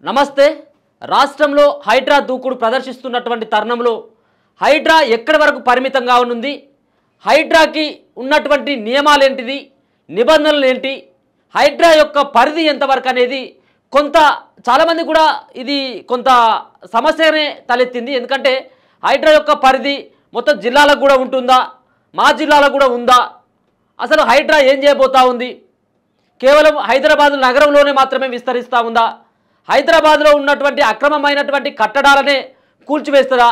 నమస్తే. రాష్ట్రంలో హైడ్రా దూకుడు ప్రదర్శిస్తున్నటువంటి తరుణంలో హైడ్రా ఎక్కడి వరకు పరిమితంగా ఉంది, హైడ్రాకి ఉన్నటువంటి నియమాలేంటిది, నిబంధనలు ఏంటి, హైడ్రా యొక్క పరిధి ఎంతవరకు అనేది చాలామంది కూడా ఇది కొంత సమస్యనే తలెత్తింది. ఎందుకంటే హైడ్రా యొక్క పరిధి మొత్తం జిల్లాలకు కూడా ఉంటుందా, మా జిల్లాలకు కూడా ఉందా, అసలు హైడ్రా ఏం చేయబోతా ఉంది, కేవలం హైదరాబాద్ నగరంలోనే మాత్రమే విస్తరిస్తూ ఉందా, హైదరాబాద్లో ఉన్నటువంటి అక్రమమైనటువంటి కట్టడాలనే కూల్చివేస్తుందా,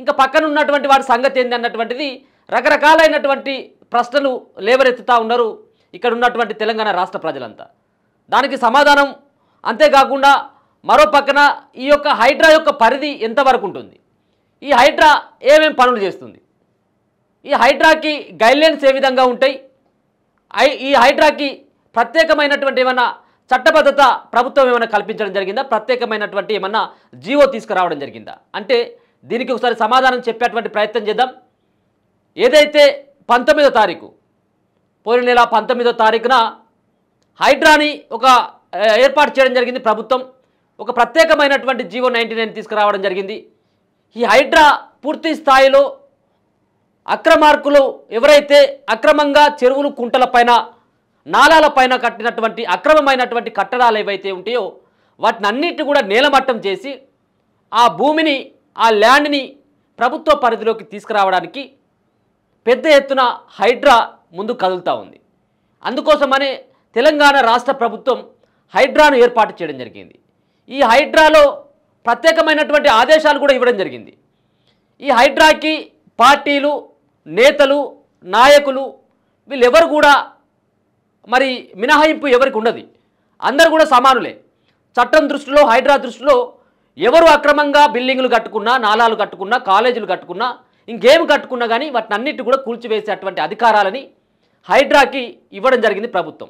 ఇంకా పక్కన ఉన్నటువంటి వాటి సంగతి ఏంది అన్నటువంటిది రకరకాలైనటువంటి ప్రశ్నలు లేవనెత్తుతూ ఉన్నారు ఇక్కడ ఉన్నటువంటి తెలంగాణ రాష్ట్ర ప్రజలంతా. దానికి సమాధానం అంతేకాకుండా మరో పక్కన ఈ యొక్క హైడ్రా యొక్క పరిధి ఎంతవరకు ఉంటుంది, ఈ హైడ్రా ఏమేం పనులు చేస్తుంది, ఈ హైడ్రాకి గైడ్లైన్స్ ఏ విధంగా ఉంటాయి, ఈ హైడ్రాకి ప్రత్యేకమైనటువంటి ఏమన్నా చట్టబద్ధత ప్రభుత్వం ఏమైనా కల్పించడం జరిగిందా, ప్రత్యేకమైనటువంటి ఏమన్నా జీవో తీసుకురావడం జరిగిందా అంటే దీనికి ఒకసారి సమాధానం చెప్పేటువంటి ప్రయత్నం చేద్దాం. ఏదైతే 19వ తారీఖు పోయిన నెల 19వ తారీఖున హైడ్రాని ఏర్పాటు చేయడం జరిగింది ప్రభుత్వం. ఒక ప్రత్యేకమైనటువంటి జీవో 99 తీసుకురావడం జరిగింది. ఈ హైడ్రా పూర్తి స్థాయిలో అక్రమార్కులు ఎవరైతే అక్రమంగా చెరువులు కుంటలపైన నాలాలపైన కట్టినటువంటి అక్రమమైనటువంటి కట్టడాలు ఏవైతే ఉంటాయో వాటిని అన్నిటి కూడా నేలమట్టం చేసి ఆ భూమిని ఆ ల్యాండ్ని ప్రభుత్వ పరిధిలోకి తీసుకురావడానికి పెద్ద ఎత్తున హైడ్రా ముందు కదులుతూ ఉంది. అందుకోసమనే తెలంగాణ రాష్ట్ర ప్రభుత్వం హైడ్రాను ఏర్పాటు చేయడం జరిగింది. ఈ హైడ్రాలో ప్రత్యేకమైనటువంటి ఆదేశాలు కూడా ఇవ్వడం జరిగింది. ఈ హైడ్రాకి పార్టీలు, నేతలు, నాయకులు వీళ్ళెవరు కూడా మరి మినహాయింపు ఎవరికి ఉండదు, అందరు కూడా సమానులే. చట్టం దృష్టిలో, హైడ్రా దృష్టిలో ఎవరు అక్రమంగా బిల్డింగులు కట్టుకున్నా, నాలాలు కట్టుకున్నా, కాలేజీలు కట్టుకున్నా, ఇంకేం కట్టుకున్నా కానీ వాటిని అన్నిటి కూడా కూల్చివేసేటువంటి అధికారాలని హైడ్రాకి ఇవ్వడం జరిగింది ప్రభుత్వం.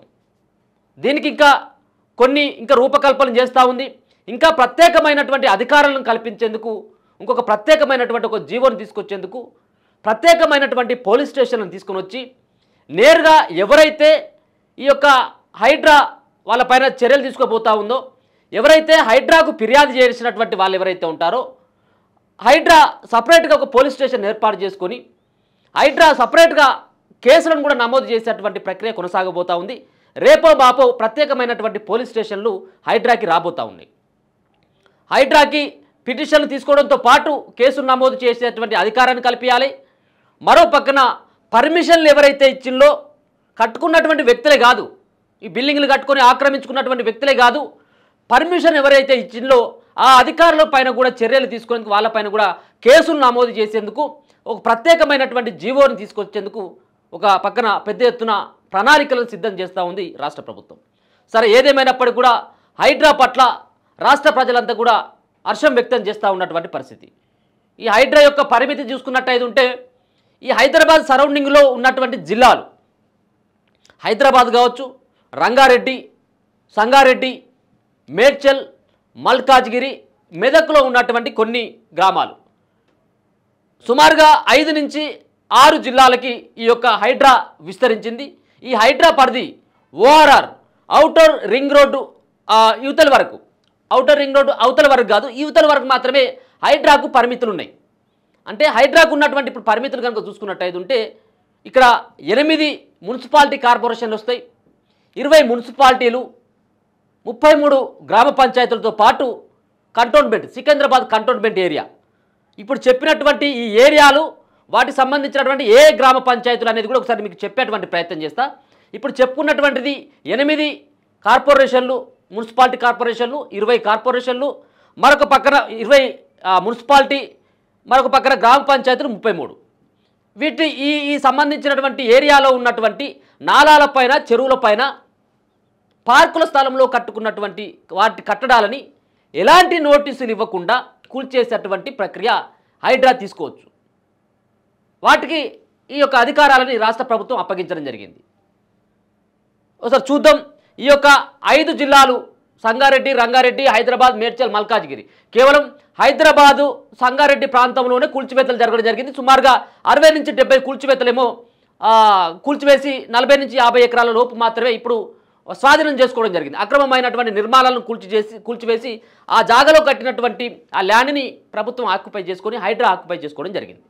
దీనికి ఇంకా రూపకల్పన చేస్తూ ఉంది. ఇంకా ప్రత్యేకమైనటువంటి అధికారాలను కల్పించేందుకు ఇంకొక ప్రత్యేకమైనటువంటి ఒక జీవోను తీసుకొచ్చేందుకు ప్రత్యేకమైనటువంటి పోలీస్ స్టేషన్లను తీసుకొని వచ్చి నేరుగా ఎవరైతే ఈ యొక్క హైడ్రా వాళ్ళపైన చర్యలు తీసుకోబోతా ఉందో, ఎవరైతే హైడ్రాకు ఫిర్యాదు చేసినటువంటి వాళ్ళు ఎవరైతే ఉంటారో హైడ్రా సపరేట్గా ఒక పోలీస్ స్టేషన్ ఏర్పాటు చేసుకొని హైడ్రా సపరేట్గా కేసులను కూడా నమోదు చేసేటువంటి ప్రక్రియ కొనసాగబోతూ ఉంది. రేపో బాపో ప్రత్యేకమైనటువంటి పోలీస్ స్టేషన్లు హైడ్రాకి రాబోతూ ఉన్నాయి. హైడ్రాకి పిటిషన్లు తీసుకోవడంతో పాటు కేసులు నమోదు చేసేటువంటి అధికారాన్ని కల్పించాలి. మరో పక్కన పర్మిషన్లు ఎవరైతే ఇచ్చిందో కట్టుకున్నటువంటి వ్యక్తులే కాదు, ఈ బిల్డింగ్లు కట్టుకొని ఆక్రమించుకున్నటువంటి వ్యక్తులే కాదు, పర్మిషన్ ఎవరైతే ఇచ్చిందో ఆ అధికారుల పైన కూడా చర్యలు తీసుకునేందుకు, వాళ్ళపైన కూడా కేసులు నమోదు చేసేందుకు ఒక ప్రత్యేకమైనటువంటి జీవోని తీసుకొచ్చేందుకు ఒక పక్కన పెద్ద ఎత్తున ప్రణాళికలను సిద్ధం చేస్తూ ఉంది రాష్ట్ర ప్రభుత్వం. సరే, ఏదేమైనప్పటికీ కూడా హైడ్రా పట్ల రాష్ట్ర ప్రజలంతా కూడా హర్షం వ్యక్తం చేస్తూ ఉన్నటువంటి పరిస్థితి. ఈ హైడ్రా యొక్క పరిమితి చూసుకున్నట్టయితే ఉంటే ఈ హైదరాబాద్ సరౌండింగ్లో ఉన్నటువంటి జిల్లాలు, హైదరాబాద్ కావచ్చు, రంగారెడ్డి, సంగారెడ్డి, మేడ్చల్, మల్కాజ్గిరి, మెదక్లో ఉన్నటువంటి కొన్ని గ్రామాలు, సుమారుగా 5 నుంచి 6 జిల్లాలకి ఈ యొక్క హైడ్రా విస్తరించింది. ఈ హైడ్రా పరిధి ఓఆర్ఆర్ ఔటర్ రింగ్ రోడ్డు యువతల వరకు, ఔటర్ రింగ్ రోడ్డు అవతల వరకు కాదు, యువతల వరకు మాత్రమే హైడ్రాకు పరిమితులు ఉన్నాయి. అంటే హైడ్రాకు ఉన్నటువంటి ఇప్పుడు పరిమితులు కనుక చూసుకున్నట్టయితే ఉంటే ఇక్కడ 8 మున్సిపాలిటీ కార్పొరేషన్లు వస్తాయి, 20 మున్సిపాలిటీలు, 33 గ్రామ పంచాయతీలతో పాటు కంటోన్మెంట్, సికింద్రాబాద్ కంటోన్మెంట్ ఏరియా. ఇప్పుడు చెప్పినటువంటి ఈ ఏరియాలు వాటికి సంబంధించినటువంటి ఏ గ్రామ పంచాయతీలు అనేది కూడా ఒకసారి మీకు చెప్పేటువంటి ప్రయత్నం చేస్తా. ఇప్పుడు చెప్పుకున్నటువంటిది 8 కార్పొరేషన్లు, మున్సిపాలిటీ కార్పొరేషన్లు, 20 కార్పొరేషన్లు, మరొక పక్కన 20 మున్సిపాలిటీ, మరొక పక్కన గ్రామ పంచాయతీలు 33. వీటి ఈ సంబంధించినటువంటి ఏరియాలో ఉన్నటువంటి నాలాలపైన, చెరువులపైన, పార్కుల స్థలంలో కట్టుకున్నటువంటి వాటి కట్టడాలని ఎలాంటి నోటీసులు ఇవ్వకుండా కూల్చేసేటువంటి ప్రక్రియ హైడ్రా తీసుకోవచ్చు. వాటికి ఈ యొక్క అధికారాలని రాష్ట్ర ప్రభుత్వం అప్పగించడం జరిగింది. ఒకసారి చూద్దాం. ఈ యొక్క 5 జిల్లాలు సంగారెడ్డి, రంగారెడ్డి, హైదరాబాద్, మేడ్చల్, మల్కాజ్గిరి, కేవలం హైదరాబాదు, సంగారెడ్డి ప్రాంతంలోనే కూల్చివేతలు జరగడం జరిగింది. సుమారుగా 60 నుంచి 70 కూల్చివేతలేమో కూల్చివేసి 40 నుంచి 50 ఎకరాల లోపు మాత్రమే ఇప్పుడు స్వాధీనం చేసుకోవడం జరిగింది. అక్రమమైనటువంటి నిర్మాణాలను కూల్చివేసి ఆ జాగాలో కట్టినటువంటి ఆ ల్యాండ్ని ప్రభుత్వం ఆక్యుపై చేసుకొని హైడ్రా ఆక్యుపై చేసుకోవడం జరిగింది.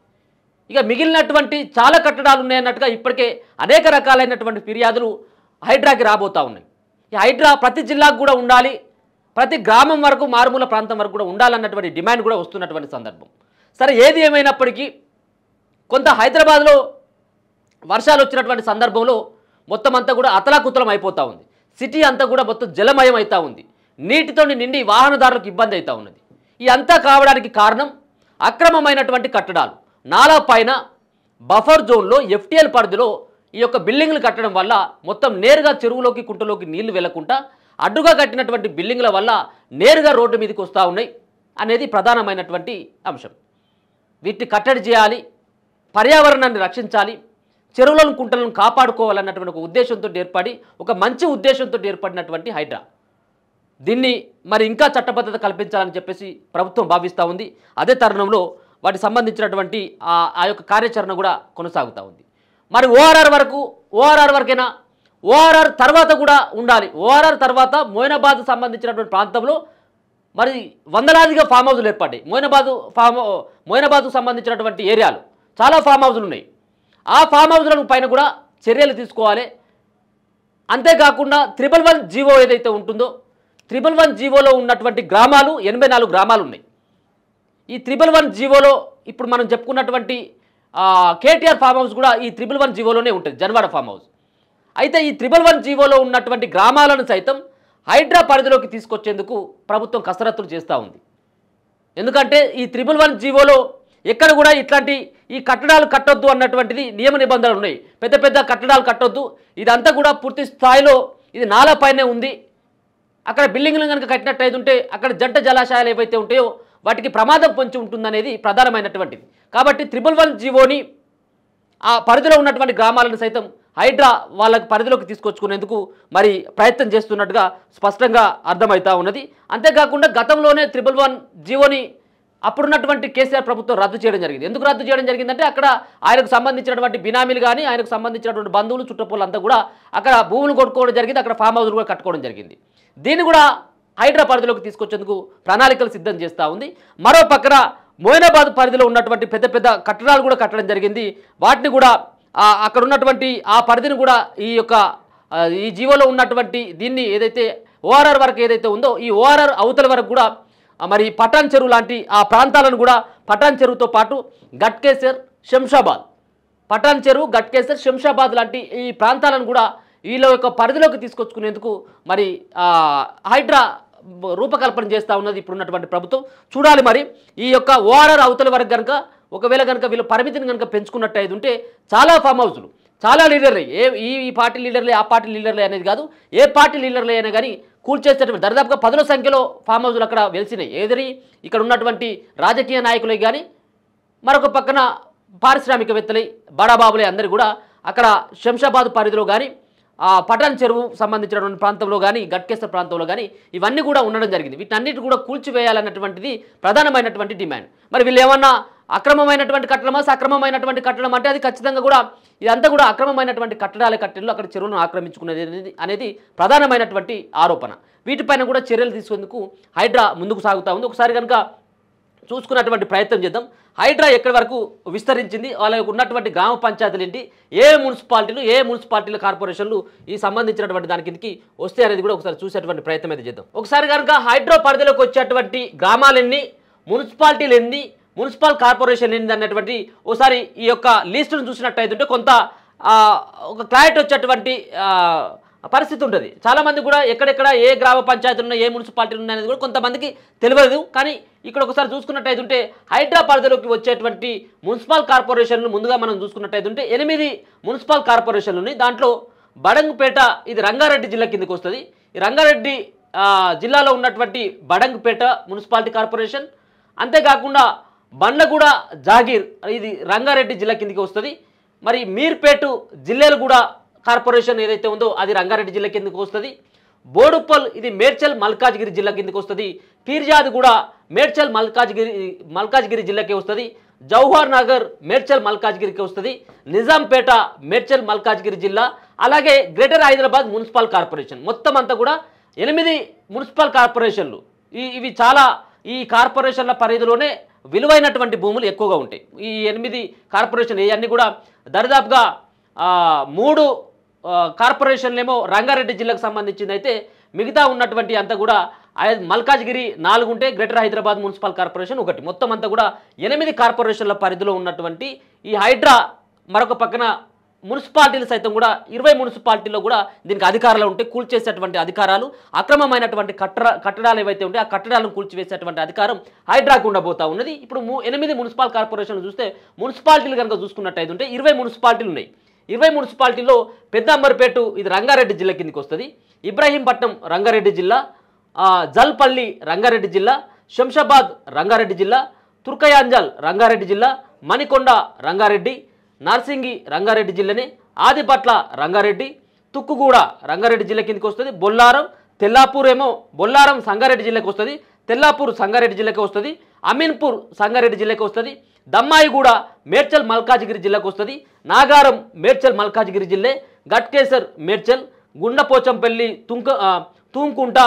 ఇక మిగిలినటువంటి చాలా కట్టడాలు ఉన్నాయన్నట్టుగా ఇప్పటికే అనేక రకాలైనటువంటి ఫిర్యాదులు హైడ్రాకి రాబోతూ ఉన్నాయి. ఈ హైడ్రా ప్రతి జిల్లాకు కూడా ఉండాలి, ప్రతి గ్రామం వరకు మారుమూల ప్రాంతం వరకు కూడా ఉండాలన్నటువంటి డిమాండ్ కూడా వస్తున్నటువంటి సందర్భం. సరే, ఏది ఏమైనప్పటికీ కొంత హైదరాబాద్లో వర్షాలు వచ్చినటువంటి సందర్భంలో మొత్తం అంతా కూడా అతలాకుతలం అయిపోతూ ఉంది. సిటీ అంతా కూడా మొత్తం జలమయం అవుతూ ఉంది. నీటితో నిండి వాహనదారులకు ఇబ్బంది అవుతూ ఉన్నది. ఈ అంతా కావడానికి కారణం అక్రమమైనటువంటి కట్టడాలు. నాలా పైన బఫర్ జోన్లో FTL పరిధిలో ఈ యొక్క బిల్డింగ్లు కట్టడం వల్ల మొత్తం నేరుగా చెరువులోకి కుంటలోకి నీళ్లు వెళ్లకుండా అడ్డుగా కట్టినటువంటి బిల్డింగ్ల వల్ల నేరుగా రోడ్డు మీదకి వస్తూ ఉన్నాయి అనేది ప్రధానమైనటువంటి అంశం. వీటిని కట్టడి చేయాలి, పర్యావరణాన్ని రక్షించాలి, చెరువులను కుంటలను కాపాడుకోవాలన్నటువంటి ఒక ఉద్దేశంతో ఏర్పడి, ఒక మంచి ఉద్దేశంతో ఏర్పడినటువంటి హైడ్రా దీన్ని మరి ఇంకా చట్టబద్ధత కల్పించాలని చెప్పేసి ప్రభుత్వం భావిస్తూ ఉంది. అదే తరుణంలో వాటికి సంబంధించినటువంటి ఆ యొక్క కార్యాచరణ కూడా కొనసాగుతూ ఉంది. మరి ఓఆర్ఆర్ వరకైనా ఓఆర్ఆర్ తర్వాత కూడా ఉండాలి. ఓఆర్ఆర్ తర్వాత మోయినాబాద్ సంబంధించినటువంటి ప్రాంతంలో మరి వందలాదిగా ఫామ్ హౌజులు ఏర్పడ్డాయి. మోయినాబాద్కు సంబంధించినటువంటి ఏరియాలు చాలా ఫామ్ హౌజులు ఉన్నాయి. ఆ ఫామ్ హౌజుల పైన కూడా చర్యలు తీసుకోవాలి. అంతేకాకుండా 111 జీవో ఏదైతే ఉంటుందో 111 జీవోలో ఉన్నటువంటి గ్రామాలు 84 గ్రామాలు ఉన్నాయి. ఈ 111 జీవోలో ఇప్పుడు మనం చెప్పుకున్నటువంటి KTR ఫామ్ హౌస్ కూడా ఈ 111 జీవోలోనే ఉంటుంది, జన్వాడ ఫామ్ హౌస్. అయితే ఈ 111 జీవోలో ఉన్నటువంటి గ్రామాలను సైతం హైడ్రా పరిధిలోకి తీసుకొచ్చేందుకు ప్రభుత్వం కసరత్తులు చేస్తూ ఉంది. ఎందుకంటే ఈ 111 జీవోలో ఎక్కడ కూడా ఇట్లాంటి ఈ కట్టడాలు కట్టొద్దు అన్నటువంటిది నియమ నిబంధనలు ఉన్నాయి. పెద్ద పెద్ద కట్టడాలు కట్టొద్దు, ఇదంతా కూడా పూర్తి స్థాయిలో ఇది నాలా పైనే ఉంది. అక్కడ బిల్డింగ్లు కనుక కట్టినట్టయితే ఉంటే అక్కడ జంట జలాశయాలు ఏవైతే ఉంటాయో వాటికి ప్రమాదం పొంచి ఉంటుందనేది ప్రధానమైనటువంటిది. కాబట్టి 111 జీవోని ఆ పరిధిలో ఉన్నటువంటి గ్రామాలను సైతం హైడ్రా వాళ్ళకి పరిధిలోకి తీసుకొచ్చుకునేందుకు మరి ప్రయత్నం చేస్తున్నట్టుగా స్పష్టంగా అర్థమవుతా ఉన్నది. అంతేకాకుండా గతంలోనే 111 జీవోని అప్పుడున్నటువంటి కేసీఆర్ ప్రభుత్వం రద్దు చేయడం జరిగింది. ఎందుకు రద్దు చేయడం జరిగిందంటే అక్కడ ఆయనకు సంబంధించినటువంటి బినామీలు కానీ ఆయనకు సంబంధించినటువంటి బంధువులు చుట్టపూలు అంతా కూడా అక్కడ భూములు కొట్టుకోవడం జరిగింది, అక్కడ ఫామ్ హౌస్లు కూడా కట్టుకోవడం జరిగింది. దీన్ని కూడా హైడ్రా పరిధిలోకి తీసుకొచ్చేందుకు ప్రణాళికలు సిద్ధం చేస్తూ ఉంది. మరో పక్కన మోయినాబాద్ పరిధిలో ఉన్నటువంటి పెద్ద పెద్ద కట్టడాలు కూడా కట్టడం జరిగింది. వాటిని కూడా అక్కడ ఉన్నటువంటి ఆ పరిధిని కూడా ఈ జీవోలో ఉన్నటువంటి దీన్ని ఏదైతే ఓఆర్ఆర్ వరకు ఏదైతే ఉందో ఈ ఓఆర్ఆర్ అవతల వరకు కూడా మరి పటాన్ చెరువు లాంటి ఆ ప్రాంతాలను కూడా పటాన్ చెరువుతో పాటు గట్కేసర్, శంషాబాద్, పటాన్ చెరువు, గట్కేసర్, శంషాబాద్ లాంటి ఈ ప్రాంతాలను కూడా వీళ్ళ యొక్క పరిధిలోకి తీసుకొచ్చుకునేందుకు మరి హైడ్రా రూపకల్పన చేస్తూ ఉన్నది ఇప్పుడున్నటువంటి ప్రభుత్వం. చూడాలి మరి ఈ యొక్క ఓఆర్ఆర్ అవతల వరకు కనుక ఒకవేళ కనుక వీళ్ళ పరిమితిని కనుక పెంచుకున్నట్టయితే ఉంటే చాలా ఫామ్ హౌస్లు, చాలా లీడర్లే, ఈ పార్టీ లీడర్లే ఆ పార్టీ లీడర్లే అనేది కాదు, ఏ పార్టీ లీడర్లే అయినా కానీ కూల్చేసేటువంటి దరిదాపుగా 10ల సంఖ్యలో ఫామ్ హౌస్లు అక్కడ వెలిసినాయి. ఏదరి ఇక్కడ ఉన్నటువంటి రాజకీయ నాయకులే కానీ మరొక పక్కన పారిశ్రామికవేత్తలై బడాబాబులే అందరూ కూడా అక్కడ శంషాబాద్ పరిధిలో కానీ పటాన్ చెరువు సంబంధించినటువంటి ప్రాంతంలో కానీ గట్కేసర్ ప్రాంతంలో కానీ ఇవన్నీ కూడా ఉండడం జరిగింది. వీటన్నిటి కూడా కూల్చివేయాలన్నటువంటిది ప్రధానమైనటువంటి డిమాండ్. మరి వీళ్ళు ఏమన్నా అక్రమమైనటువంటి కట్టడమా సక్రమమైనటువంటి కట్టడం అంటే అది ఖచ్చితంగా కూడా ఇదంతా కూడా అక్రమమైనటువంటి కట్టడాల కట్టడంలో అక్కడ చెరువులను ఆక్రమించుకునేది అనేది ప్రధానమైనటువంటి ఆరోపణ. వీటిపైన కూడా చర్యలు తీసుకునేందుకు హైడ్రా ముందుకు సాగుతూ ఉంది. ఒకసారి కనుక చూసుకున్నటువంటి ప్రయత్నం చేద్దాం. హైడ్రా ఎక్కడి వరకు విస్తరించింది, వాళ్ళకు ఉన్నటువంటి గ్రామ పంచాయతీలు ఏంటి, ఏ మున్సిపాలిటీలు కార్పొరేషన్లు ఈ సంబంధించినటువంటి దాని కిందకి వస్తే అనేది కూడా ఒకసారి చూసేటువంటి ప్రయత్నం అయితే చేద్దాం. ఒకసారి కనుక హైడ్రా పరిధిలోకి వచ్చేటువంటి గ్రామాలు ఎన్ని, మున్సిపాలిటీలు ఎన్ని, మున్సిపల్ కార్పొరేషన్ ఏంది అన్నటువంటి ఒకసారి ఈ యొక్క లిస్టును చూసినట్టయితే కొంత ఒక క్లారిటీ వచ్చేటువంటి పరిస్థితి ఉంటుంది. చాలామంది కూడా ఎక్కడెక్కడ ఏ గ్రామ పంచాయతీలు ఉన్నాయి, ఏ మున్సిపాలిటీలు ఉన్నాయి అనేది కూడా కొంతమందికి తెలియదు. కానీ ఇక్కడ ఒకసారి చూసుకున్నట్టయితే హైడ్రా పరిధిలోకి వచ్చేటువంటి మున్సిపల్ కార్పొరేషన్లు ముందుగా మనం చూసుకున్నట్టయితే 8 మున్సిపల్ కార్పొరేషన్లు ఉన్నాయి. దాంట్లో బడంగుపేట ఇది రంగారెడ్డి జిల్లా కిందకి వస్తుంది. ఈ రంగారెడ్డి జిల్లాలో ఉన్నటువంటి బడంగుపేట మున్సిపాలిటీ కార్పొరేషన్, అంతేకాకుండా బండ్లగూడ జాగీర్ ఇది రంగారెడ్డి జిల్లా కిందకి వస్తుంది. మరి మీర్పేట జిల్లేలగూడ కార్పొరేషన్ ఏదైతే ఉందో అది రంగారెడ్డి జిల్లా కిందకి వస్తుంది. బోడుప్పల్ ఇది మేడ్చల్ మల్కాజ్గిరి జిల్లా కిందకి వస్తుంది. పీర్జాద్ కూడా మేడ్చల్ మల్కాజ్గిరి జిల్లాకే వస్తుంది. జవహర్ నగర్ మేడ్చల్ మల్కాజ్గిరికి వస్తుంది, నిజాంపేట మేడ్చల్ మల్కాజ్గిరి జిల్లా, అలాగే గ్రేటర్ హైదరాబాద్ మున్సిపల్ కార్పొరేషన్. మొత్తం అంతా కూడా 8 మున్సిపల్ కార్పొరేషన్లు. ఇవి చాలా ఈ కార్పొరేషన్ల పరిధిలోనే విలువైనటువంటి భూములు ఎక్కువగా ఉంటాయి. ఈ 8 కార్పొరేషన్ ఇవన్నీ కూడా దరిదాపుగా 3 కార్పొరేషన్లేమో రంగారెడ్డి జిల్లాకు సంబంధించింది అయితే మిగతా ఉన్నటువంటి అంతా కూడా మల్కాజ్గిరి 4 ఉంటే గ్రేటర్ హైదరాబాద్ మున్సిపల్ కార్పొరేషన్ 1. మొత్తం అంతా కూడా 8 కార్పొరేషన్ల పరిధిలో ఉన్నటువంటి ఈ హైడ్రా మరొక పక్కన మున్సిపాలిటీలు సైతం కూడా 20 మున్సిపాలిటీల్లో కూడా దీనికి అధికారాలు ఉంటాయి. కూల్చేసేటువంటి అధికారాలు, అక్రమమైనటువంటి కట్టడాలు ఏవైతే ఉంటాయి ఆ కట్టడాలను కూల్చివేసేటువంటి అధికారం హైడ్రాకు ఉండబోతా ఉన్నది. ఇప్పుడు 8 మున్సిపల్ కార్పొరేషన్లు చూస్తే మున్సిపాలిటీలు కనుక చూసుకున్నట్టయితే ఉంటే 20 మున్సిపాలిటీలు ఉన్నాయి. 20 మున్సిపాలిటీల్లో పెద్ద అంబర్పేట ఇది రంగారెడ్డి జిల్లా కిందకి వస్తుంది, ఇబ్రహీంపట్నం రంగారెడ్డి జిల్లా, జల్పల్లి రంగారెడ్డి జిల్లా, శంషాబాద్ రంగారెడ్డి జిల్లా, తుర్కయాంజల్ రంగారెడ్డి జిల్లా, మణికొండ రంగారెడ్డి, నార్సింగి రంగారెడ్డి జిల్లానే, ఆదిపట్ల రంగారెడ్డి, తుక్కుగూడ రంగారెడ్డి జిల్లా కిందకి వస్తుంది, బొల్లారం, తెల్లాపూర్ ఏమో బొల్లారం సంగారెడ్డి జిల్లాకి వస్తుంది, తెల్లాపూర్ సంగారెడ్డి జిల్లాకి వస్తుంది, అమీన్పూర్ సంగారెడ్డి జిల్లాకి వస్తుంది, దమ్మాయిగూడ మేడ్చల్ మల్కాజ్గిరి జిల్లాకు వస్తుంది, నాగారం మేడ్చల్ మల్కాజ్గిరి జిల్లే, గట్కేసర్ మేడ్చల్, గుండపోచంపల్లి, తూంకుంట,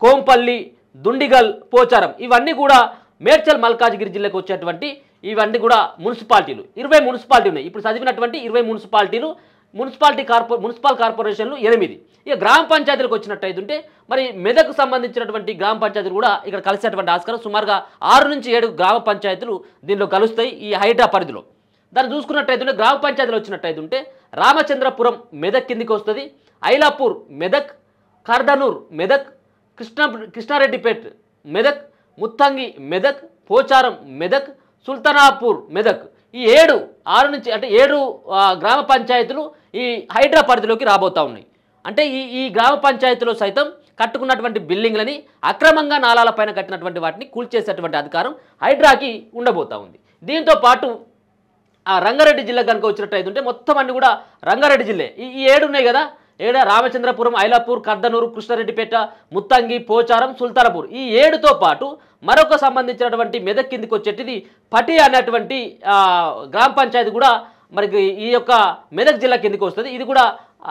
కోంపల్లి, దుండిగల్, పోచారం ఇవన్నీ కూడా మేడ్చల్ మల్కాజ్గిరి జిల్లాకు వచ్చేటువంటి ఇవన్నీ కూడా మున్సిపాలిటీలు. 20 మున్సిపాలిటీ ఉన్నాయి. ఇప్పుడు చదివినటువంటి 20 మున్సిపాలిటీలు, మున్సిపల్ కార్పొరేషన్లు 8. ఇక గ్రామ పంచాయతీలకు వచ్చినట్టయితే ఉంటే మరి మెదక్కు సంబంధించినటువంటి గ్రామ పంచాయతీలు కూడా ఇక్కడ కలిసేటువంటి ఆస్కారం సుమారుగా 6 నుంచి 7 గ్రామ పంచాయతీలు దీనిలో కలుస్తాయి ఈ హైడ్రా పరిధిలో. దాన్ని చూసుకున్నట్టయితే గ్రామ పంచాయతీలు వచ్చినట్టయితే ఉంటే రామచంద్రపురం మెదక్ కిందికి వస్తుంది, ఐలాపూర్ మెదక్, కర్దనూర్ మెదక్, కృష్ణారెడ్డిపేట్ మెదక్, ముత్తంగి మెదక్, పోచారం మెదక్, సుల్తానాపూర్ మెదక్. ఈ 6 నుంచి అంటే 7 గ్రామ పంచాయతీలు ఈ హైడ్రా పరిధిలోకి రాబోతా ఉన్నాయి. అంటే ఈ గ్రామ పంచాయతీలో సైతం కట్టుకున్నటువంటి బిల్డింగ్లని అక్రమంగా నాలాలపైన కట్టినటువంటి వాటిని కూల్చేసేటువంటి అధికారం హైడ్రాకి ఉండబోతా ఉంది. దీంతో పాటు రంగారెడ్డి జిల్లా కనుక వచ్చినట్టయితే ఉంటే మొత్తం అన్ని కూడా రంగారెడ్డి జిల్లా. ఈ 7 ఉన్నాయి కదా, రామచంద్రపురం, ఐలాపూర్, కర్దనూరు, కృష్ణారెడ్డిపేట, ముత్తంగి, పోచారం, సుల్తానాపూర్ ఈ 7తో పాటు మరొక సంబంధించినటువంటి మెదక్ కిందికి వచ్చేటిది పటి అనేటువంటి గ్రామ పంచాయతీ కూడా మరి ఈ యొక్క మెదక్ జిల్లా కిందికి వస్తుంది. ఇది కూడా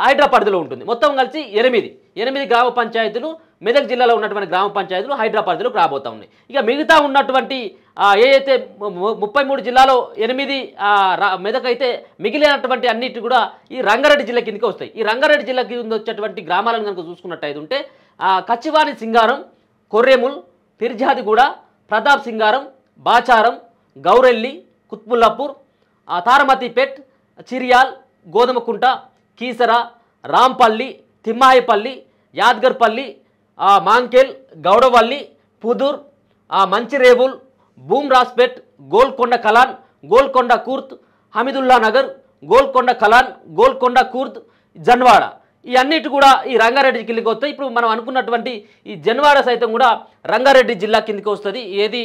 హైడ్రా పరిధిలో ఉంటుంది. మొత్తం కలిసి 8 గ్రామ పంచాయతీలు మెదక్ జిల్లాలో ఉన్నటువంటి గ్రామ పంచాయతీలు హైడ్రా పరిధిలోకి రాబోతా ఉన్నాయి. ఇక మిగతా ఉన్నటువంటి ఏదైతే 33 జిల్లాలో 8 మెదక్ అయితే మిగిలినటువంటి అన్నిటి కూడా ఈ రంగారెడ్డి జిల్లా కిందకి వస్తాయి. ఈ రంగారెడ్డి జిల్లా కింద వచ్చేటువంటి గ్రామాలను కనుక చూసుకున్నట్టయితే ఉంటే కచ్చివాని సింగారం, కొర్రేముల్, పిర్జాదిగూడ, ప్రతాప్ సింగారం, బాచారం, గౌరెల్లి, కుత్బుల్లాపూర్, తారమతిపేట్, చిరియాల్, గోధుమకుంట, కీసర, రాంపల్లి, తిమ్మాయిపల్లి, యాద్గర్పల్లి, మాంకేల్, గౌడవల్లి, పుదూర్, మంచిరేవుల్, బూమ్రాస్పేట్, గోల్కొండ కలాన్, గోల్కొండ కూర్త్, హమీదుల్లా నగర్, గోల్కొండ కలాన్, గోల్కొండ కూర్త్, జన్వాడ ఈ అన్నిటి కూడా ఈ రంగారెడ్డి కిందకి వస్తాయి. ఇప్పుడు మనం అనుకున్నటువంటి ఈ జన్వాడ సైతం కూడా రంగారెడ్డి జిల్లా కిందకి వస్తుంది. ఏది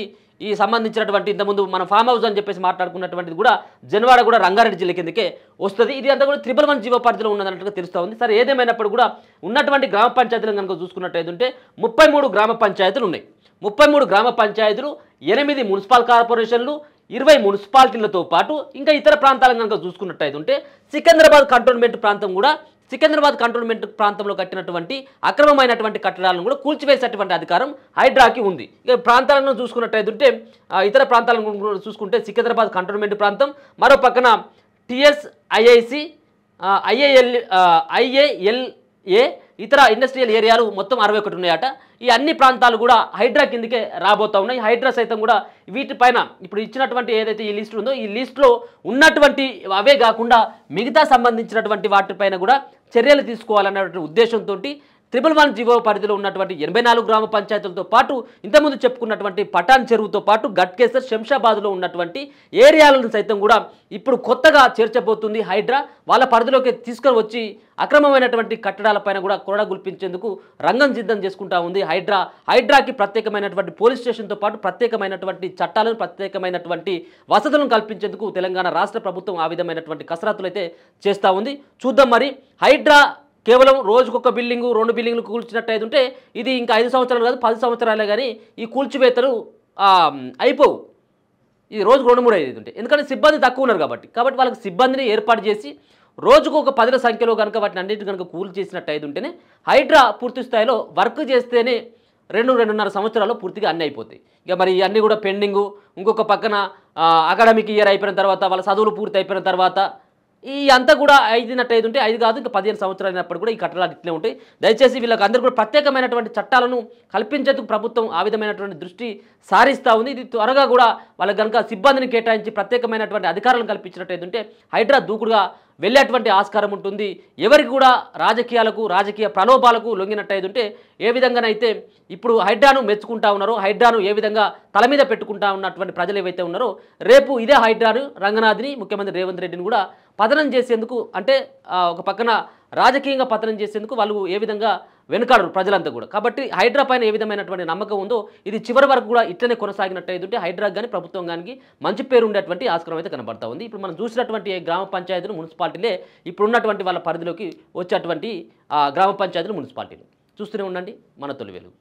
ఈ సంబంధించినటువంటి ఇంతకుముందు మనం ఫామ్ హౌస్ అని చెప్పేసి మాట్లాడుకున్నటువంటిది కూడా జన్వాడ కూడా రంగారెడ్డి జిల్లా కిందకే వస్తుంది. ఇది అంతా కూడా 111 జీవో పరిధిలో ఉన్నదన్నట్టుగా తెలుస్తూ ఉంది. సరే ఏదేమైనప్పుడు కూడా ఉన్నటువంటి గ్రామ పంచాయతీలను కనుక చూసుకున్నట్టయితే ఉంటే 33 గ్రామ పంచాయతీలు ఉన్నాయి. 33 గ్రామ పంచాయతీలు, 8 మున్సిపల్ కార్పొరేషన్లు, 20 మున్సిపాలిటీలతో పాటు ఇంకా ఇతర ప్రాంతాలను కనుక చూసుకున్నట్టయితే ఉంటే సికింద్రాబాద్ కంటోన్మెంట్ ప్రాంతం కూడా సికింద్రాబాద్ కంటోన్మెంట్ ప్రాంతంలో కట్టినటువంటి అక్రమమైనటువంటి కట్టడాలను కూడా కూల్చివేసేటువంటి అధికారం హైడ్రాకి ఉంది. ఇక ప్రాంతాలను చూసుకున్నట్టయితే ఉంటే ఇతర ప్రాంతాలను చూసుకుంటే సికింద్రాబాద్ కంటోన్మెంట్ ప్రాంతం, మరో పక్కన టిఎస్, ఐఐసి, ఐఏఎల్ఏ ఇతర ఇండస్ట్రియల్ ఏరియాలు మొత్తం 61 ఉన్నాయట. ఈ అన్ని ప్రాంతాలు కూడా హైడ్రా కిందకే రాబోతా ఉన్నాయి. హైడ్రా సైతం కూడా వీటిపైన ఇప్పుడు ఇచ్చినటువంటి ఏదైతే ఈ లిస్ట్ ఉందో ఈ లిస్టులో ఉన్నటువంటి అవే కాకుండా మిగతా సంబంధించినటువంటి వాటిపైన కూడా చర్యలు తీసుకోవాలన్నటువంటి ఉద్దేశంతో 111 జీవో పరిధిలో ఉన్నటువంటి 84 గ్రామ పంచాయతీలతో పాటు ఇంతకుముందు చెప్పుకున్నటువంటి పటాన్ చెరువుతో పాటు గట్కేసర్, శంషాబాద్లో ఉన్నటువంటి ఏరియాలను సైతం కూడా ఇప్పుడు కొత్తగా చేర్చబోతుంది హైడ్రా. వాళ్ళ పరిధిలోకి తీసుకొని వచ్చి అక్రమమైనటువంటి కట్టడాలపైన కూడా కొరడ గుల్పించేందుకు రంగం సిద్ధం చేసుకుంటా ఉంది హైడ్రా. హైడ్రాకి ప్రత్యేకమైనటువంటి పోలీస్ స్టేషన్తో పాటు ప్రత్యేకమైనటువంటి చట్టాలను, ప్రత్యేకమైనటువంటి వసతులను కల్పించేందుకు తెలంగాణ రాష్ట్ర ప్రభుత్వం ఆ విధమైనటువంటి కసరత్తులు అయితే చేస్తూ ఉంది. చూద్దాం మరి హైడ్రా కేవలం రోజుకొక బిల్డింగు, 2 బిల్డింగ్లు కూల్చినట్టయితే ఉంటే ఇది ఇంకా 5 సంవత్సరాలు కాదు 10 సంవత్సరాలే కానీ ఈ కూల్చివేతలు అయిపోవు. ఈ రోజుకు 2-3 ఐదు ఉంటాయి. ఎందుకంటే సిబ్బంది తక్కువ ఉన్నారు కాబట్టి వాళ్ళకి సిబ్బందిని ఏర్పాటు చేసి రోజుకు ఒక 10ల సంఖ్యలో కనుక వాటిని అన్నింటి కనుక కూల్ చేసినట్టు అయితే ఉంటేనే హైడ్రా పూర్తి స్థాయిలో వర్క్ చేస్తేనే 2-2.5 సంవత్సరాల్లో పూర్తిగా అన్నీ అయిపోతాయి. ఇక మరి అన్నీ కూడా పెండింగు, ఇంకొక పక్కన అకాడమిక్ ఇయర్ అయిపోయిన తర్వాత వాళ్ళ చదువులు పూర్తి అయిపోయిన తర్వాత ఈ అంతా కూడా 5 ఉంటే 5 కాదు ఇంకా 15 సంవత్సరాలు అయినప్పుడు కూడా ఈ కట్టడాలు ఇట్లే ఉంటాయి. దయచేసి వీళ్ళకి అందరూ కూడా ప్రత్యేకమైనటువంటి చట్టాలను కల్పించేందుకు ప్రభుత్వం ఆ విధమైనటువంటి దృష్టి సారిస్తూ ఉంది. ఇది త్వరగా కూడా వాళ్ళకి కనుక సిబ్బందిని కేటాయించి ప్రత్యేకమైనటువంటి అధికారాలను కల్పించినట్టయితే ఉంటే హైడ్రా దూకుడుగా వెళ్ళేటువంటి ఆస్కారం ఉంటుంది. ఎవరికి కూడా రాజకీయ ప్రలోభాలకు లొంగినట్టయితే ఉంటే ఏ విధంగానైతే ఇప్పుడు హైడ్రాను మెచ్చుకుంటా ఉన్నారో, హైడ్రాను ఏ విధంగా తల మీద పెట్టుకుంటా ఉన్నటువంటి ప్రజలు ఏవైతే ఉన్నారో రేపు ఇదే హైడ్రాను రంగనాథ్ని ముఖ్యమంత్రి రేవంత్ రెడ్డిని కూడా పతనం చేసేందుకు అంటే ఒక పక్కన రాజకీయంగా పతనం చేసేందుకు వాళ్ళు ఏ విధంగా వెనుకాడరు ప్రజలంతా కూడా. కాబట్టి హైడ్రా పైన ఏ విధమైనటువంటి నమ్మకం ఉందో ఇది చివరి వరకు కూడా ఇట్లనే కొనసాగినట్టయితే ఉంటే హైడ్రాకి కానీ ప్రభుత్వం కానీ మంచి పేరు ఉండేటువంటి ఆస్కారం అయితే కనబడతా ఉంది. ఇప్పుడు మనం చూసినటువంటి గ్రామ పంచాయతీలు మున్సిపాలిటీలే ఇప్పుడు ఉన్నటువంటి వాళ్ళ పరిధిలోకి వచ్చేటువంటి గ్రామ పంచాయతీలు మున్సిపాలిటీలు చూస్తూనే ఉండండి మన తొలి వెలుగు.